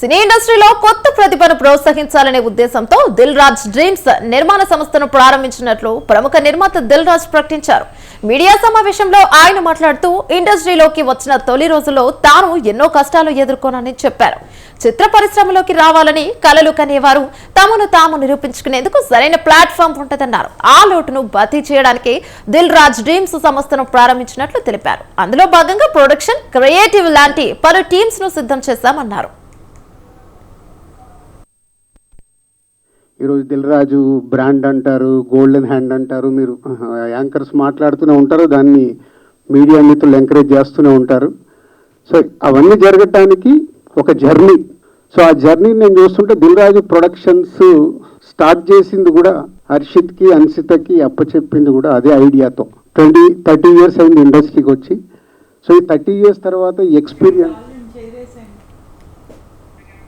సినీ ఇండస్ట్రీలో కొత్త ప్రతిభను ప్రోత్సహించాలనే ఉద్దేశంతో దిల్ రాజ్ డ్రీమ్స్ నిర్మాణ సంస్థను ప్రారంభించినట్లు ప్రముఖ నిర్మాత దిల్ రాజ్ ప్రకటించారు. మీడియా సమావేశంలో ఆయన మాట్లాడుతూ ఇండస్ట్రీలోకి వచ్చిన తొలి రోజుల్లో తాను ఎన్నో కష్టాలు ఎదుర్కొనని చెప్పారు. చిత్ర పరిశ్రమలోకి రావాలని కలలు కనేవారు తమను తాము నిరూపించుకునేందుకు సరైన ప్లాట్ఫామ్ ఉంటదన్నారు. ఆ లోటును భర్తీ చేయడానికి దిల్ రాజ్ డ్రీమ్స్ సంస్థను ప్రారంభించినట్లు తెలిపారు. అందులో భాగంగా ప్రొడక్షన్, క్రియేటివ్ లాంటి పలు టీమ్స్ ను సిద్ధం చేశామన్నారు. ఈరోజు దిల్ రాజు బ్రాండ్ అంటారు, గోల్డెన్ హ్యాండ్ అంటారు, మీరు యాంకర్స్ మాట్లాడుతూనే ఉంటారు, దాన్ని మీడియా మిత్రులు ఎంకరేజ్ చేస్తూనే ఉంటారు. సో అవన్నీ జరగటానికి ఒక జర్నీ. సో ఆ జర్నీని నేను చూస్తుంటే దిల్ రాజు ప్రొడక్షన్స్ స్టార్ట్ చేసింది కూడా హర్షిత్కి, అన్సితకి అప్పచెప్పింది కూడా అదే ఐడియాతో. 30 years అయింది ఇండస్ట్రీకి వచ్చి. సో ఈ 30 years తర్వాత ఎక్స్పీరియన్స్